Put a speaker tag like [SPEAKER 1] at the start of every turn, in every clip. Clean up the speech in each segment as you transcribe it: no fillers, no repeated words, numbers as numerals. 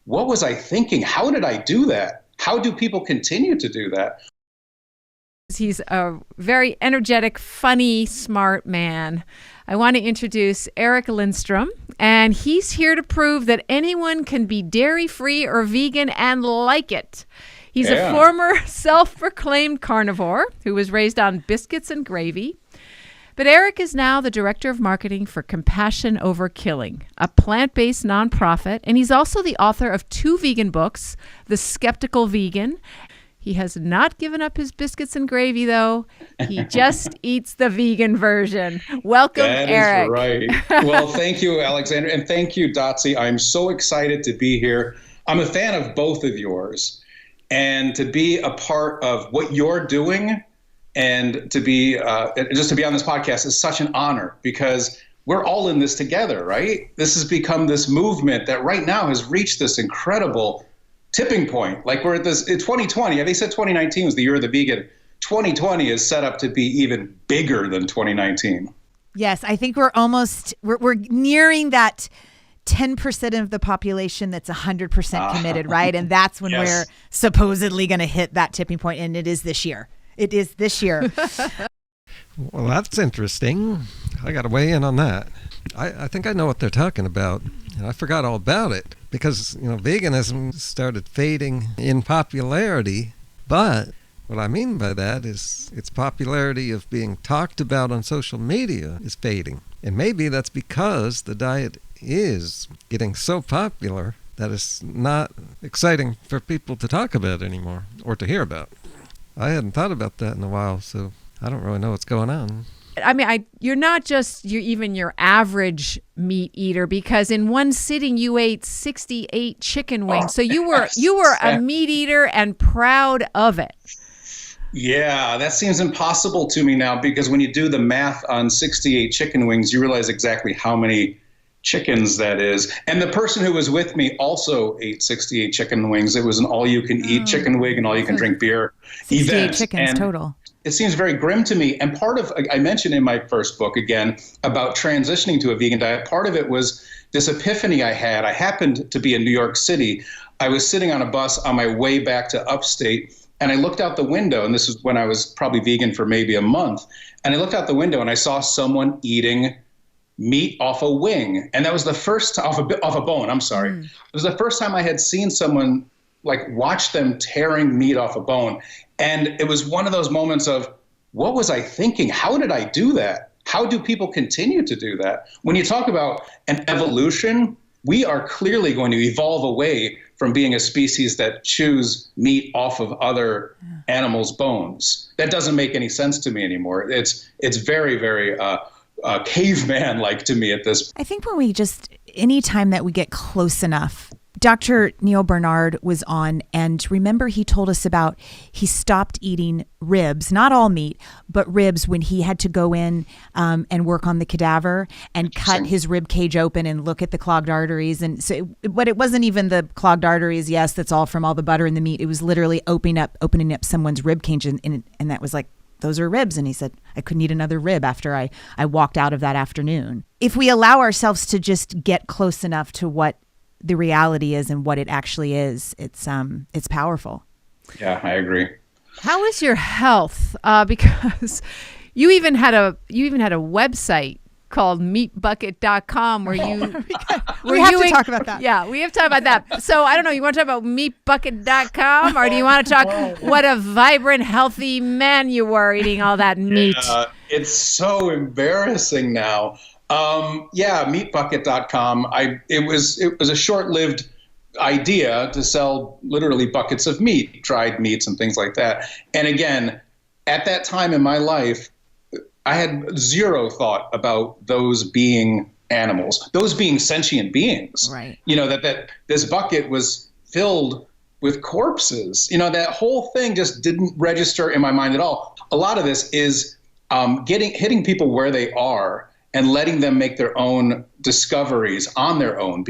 [SPEAKER 1] what was I thinking? How did I do that? How do people continue to do that?
[SPEAKER 2] He's a very energetic, funny, smart man. I want to introduce Eric Lindstrom, and he's here to prove that anyone can be dairy-free or vegan and like it. He's a former self-proclaimed carnivore who was raised on biscuits and gravy. But Eric is now the director of marketing for Compassion Over Killing, a plant-based nonprofit, and he's also the author of 2 vegan books, The Skeptical Vegan. He has not given up his biscuits and gravy, though. He just eats the vegan version. Welcome, Eric.
[SPEAKER 1] That is right. Well, thank you, Alexander, and thank you, Dotsie. I'm so excited to be here. I'm a fan of both of yours, and to be a part of what you're doing and to be just to be on this podcast is such an honor, because we're all in this together, right? This has become this movement that right now has reached this incredible tipping point. Like we're at this in 2020. They said 2019 was the year of the vegan. 2020 is set up to be even bigger than 2019.
[SPEAKER 3] Yes, I think we're nearing that 10% of the population that's 100% committed, right? And that's when we're supposedly going to hit that tipping point, and it is this year. It is this year.
[SPEAKER 4] Well, that's interesting. I got to weigh in on that. I think I know what they're talking about. I forgot all about it because, veganism started fading in popularity. But what I mean by that is its popularity of being talked about on social media is fading. And maybe that's because the diet is getting so popular that it's not exciting for people to talk about anymore or to hear about. I hadn't thought about that in a while, so I don't really know what's going on.
[SPEAKER 2] I mean, you're not just even your average meat eater, because in one sitting you ate 68 chicken wings. So you were a meat eater and proud of it.
[SPEAKER 1] Yeah, that seems impossible to me now, because when you do the math on 68 chicken wings, you realize exactly how many chickens that is. And the person who was with me also ate 68 chicken wings. It was an all-you-can-eat chicken wing and all-you-can-drink beer
[SPEAKER 3] 68
[SPEAKER 1] event.
[SPEAKER 3] chickens
[SPEAKER 1] and
[SPEAKER 3] total.
[SPEAKER 1] It seems very grim to me. And part of, I mentioned in my first book, again, about transitioning to a vegan diet, part of it was this epiphany I had. I happened to be in New York City. I was sitting on a bus on my way back to upstate, and I looked out the window, and this was when I was probably vegan for maybe a month. And I looked out the window and I saw someone eating meat off a wing. And that was the first time, off a bone, I'm sorry. It was the first time I had seen someone watch them tearing meat off a bone. And it was one of those moments of, what was I thinking? How did I do that? How do people continue to do that? When you talk about an evolution, we are clearly going to evolve away from being a species that chews meat off of other animals' bones. That doesn't make any sense to me anymore. It's very, very caveman-like to me at this point.
[SPEAKER 3] I think any time that we get close enough, Dr. Neil Bernard was on, and remember he told us about he stopped eating ribs, not all meat, but ribs when he had to go in and work on the cadaver and cut his rib cage open and look at the clogged arteries. And so, but it wasn't even the clogged arteries. Yes, that's all from all the butter in the meat. It was literally opening up someone's rib cage, and that was like, those are ribs. And he said, I couldn't eat another rib after I walked out of that afternoon. If we allow ourselves to just get close enough to what the reality is and what it actually is, it's powerful.
[SPEAKER 1] Yeah, I agree.
[SPEAKER 2] How is your health? Because you even had a website called meatbucket.com where you
[SPEAKER 3] we have to talk about that.
[SPEAKER 2] Yeah, we have to talk about that. So I don't know, you want to talk about meatbucket.com, or do you want to talk what a vibrant, healthy man you were eating all that meat?
[SPEAKER 1] It's so embarrassing now. Meatbucket.com. It was a short-lived idea to sell literally buckets of meat, dried meats and things like that. And again, at that time in my life, I had zero thought about those being animals, those being sentient beings.
[SPEAKER 3] Right.
[SPEAKER 1] That this bucket was filled with corpses. That whole thing just didn't register in my mind at all. A lot of this is hitting people where they are and letting them make their own discoveries on their own.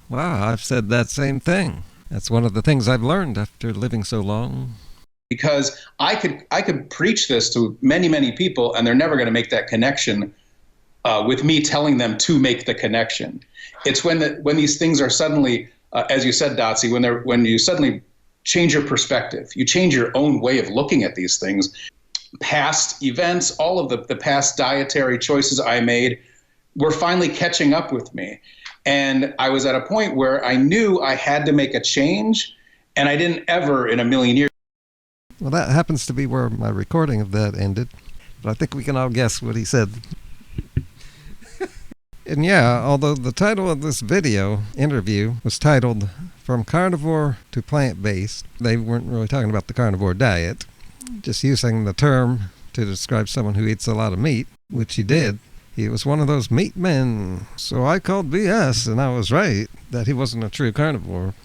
[SPEAKER 4] Wow, I've said that same thing. That's one of the things I've learned after living so long.
[SPEAKER 1] Because I could preach this to many, many people, and they're never going to make that connection with me telling them to make the connection. It's when these things are suddenly as you said, Dotsie, when you suddenly change your perspective, you change your own way of looking at these things. Past events, all of the past dietary choices I made were finally catching up with me. And I was at a point where I knew I had to make a change, and I didn't ever in a million years.
[SPEAKER 4] Well, that happens to be where my recording of that ended, but I think we can all guess what he said. And yeah, although the title of this video interview was titled From Carnivore to Plant-Based, they weren't really talking about the carnivore diet, just using the term to describe someone who eats a lot of meat, which he did. He was one of those meat men. So I called BS, and I was right that he wasn't a true carnivore.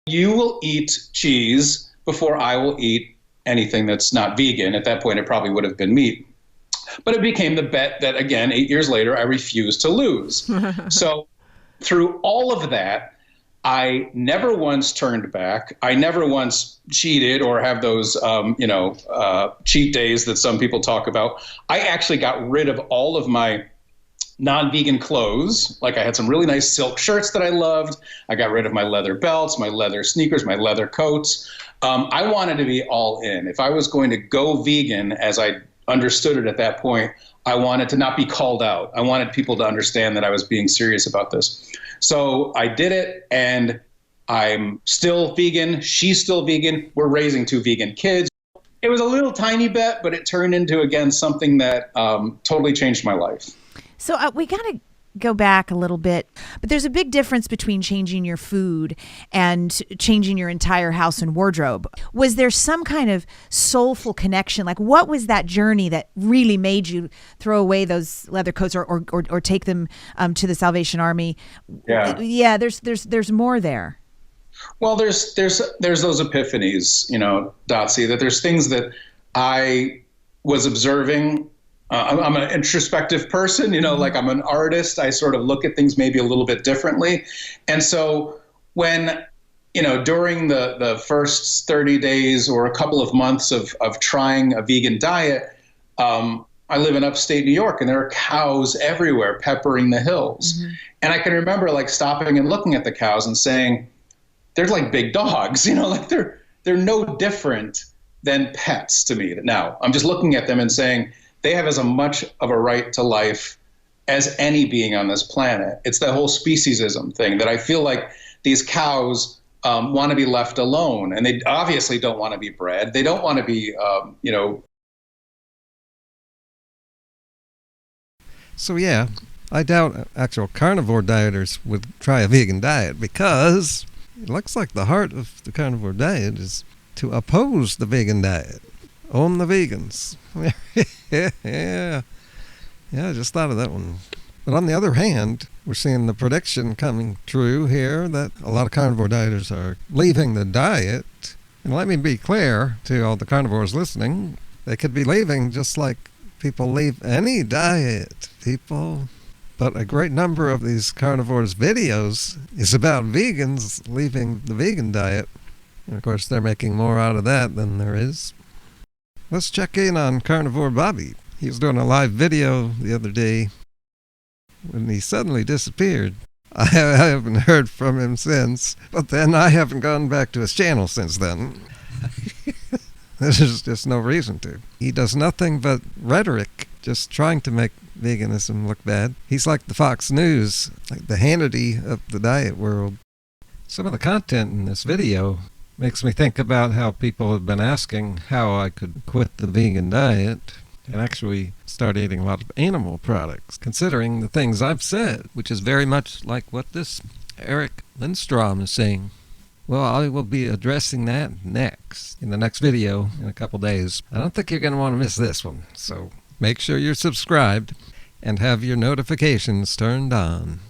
[SPEAKER 1] You will eat cheese before I will eat anything that's not vegan. At that point, it probably would have been meat. But it became the bet that, again, 8 years later, I refused to lose. So through all of that, I never once turned back. I never once cheated or have those, cheat days that some people talk about. I actually got rid of all of my non-vegan clothes. Like I had some really nice silk shirts that I loved. I got rid of my leather belts, my leather sneakers, my leather coats. I wanted to be all in. If I was going to go vegan, as I understood it at that point, I wanted to not be called out. I wanted people to understand that I was being serious about this. So I did it, and I'm still vegan. She's still vegan. We're raising 2 vegan kids. It was a little tiny bet, but it turned into, again, something that totally changed my life.
[SPEAKER 3] So we got to go back a little bit, but there's a big difference between changing your food and changing your entire house and wardrobe. Was there some kind of soulful connection? Like, what was that journey that really made you throw away those leather coats or take them to the Salvation Army? Yeah. There's more there.
[SPEAKER 1] Well, there's those epiphanies, Dotsie, that there's things that I was observing. I'm an introspective person, like I'm an artist. I sort of look at things maybe a little bit differently. And so when, during the first 30 days or a couple of months of trying a vegan diet, I live in upstate New York, and there are cows everywhere peppering the hills. Mm-hmm. And I can remember like stopping and looking at the cows and saying, they're like big dogs, like they're no different than pets to me. Now I'm just looking at them and saying, they have as much of a right to life as any being on this planet. It's that whole speciesism thing that I feel like these cows want to be left alone, and they obviously don't want to be bred. They don't want to be,
[SPEAKER 4] So yeah, I doubt actual carnivore dieters would try a vegan diet, because it looks like the heart of the carnivore diet is to oppose the vegan diet. Own the vegans. Yeah, I just thought of that one. But on the other hand, we're seeing the prediction coming true here that a lot of carnivore dieters are leaving the diet. And let me be clear to all the carnivores listening, they could be leaving just like people leave any diet, people. But a great number of these carnivores' videos is about vegans leaving the vegan diet. And of course, they're making more out of that than there is. Let's check in on Carnivore Bobby. He was doing a live video the other day when he suddenly disappeared. I haven't heard from him since, but then I haven't gone back to his channel since then. There's just no reason to. He does nothing but rhetoric, just trying to make veganism look bad. He's like the Fox News, like the Hannity of the diet world. Some of the content in this video makes me think about how people have been asking how I could quit the vegan diet and actually start eating a lot of animal products, considering the things I've said, which is very much like what this Eric Lindstrom is saying. Well, I will be addressing that next, in the next video in a couple days. I don't think you're going to want to miss this one, so make sure you're subscribed and have your notifications turned on.